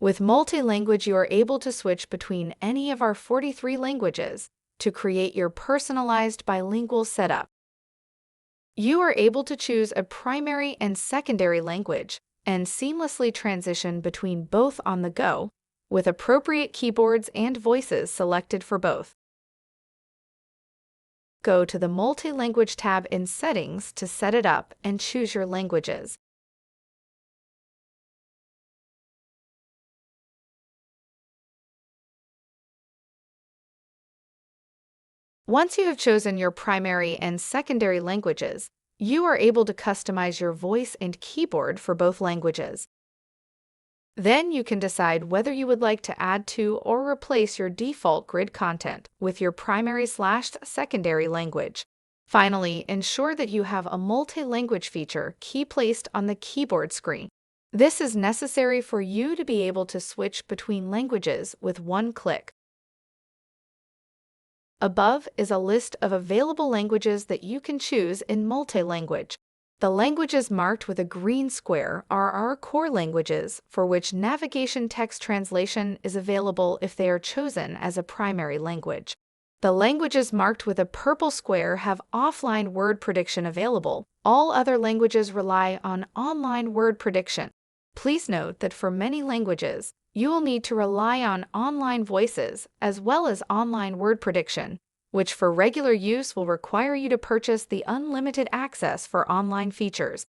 With multi-language, you are able to switch between any of our 43 languages to create your personalized bilingual setup. You are able to choose a primary and secondary language and seamlessly transition between both on the go, with appropriate keyboards and voices selected for both. Go to the Multi-Language tab in Settings to set it up and choose your languages. Once you have chosen your primary and secondary languages, you are able to customize your voice and keyboard for both languages. Then you can decide whether you would like to add to or replace your default grid content with your primary/secondary language. Finally, ensure that you have a multi-language feature key placed on the keyboard screen. This is necessary for you to be able to switch between languages with one click. Above is a list of available languages that you can choose in multi-language. The languages marked with a green square are our core languages, for which navigation text translation is available if they are chosen as a primary language. The languages marked with a purple square have offline word prediction available. All other languages rely on online word prediction. Please note that for many languages, you will need to rely on online voices as well as online word prediction, which for regular use will require you to purchase the unlimited access for online features.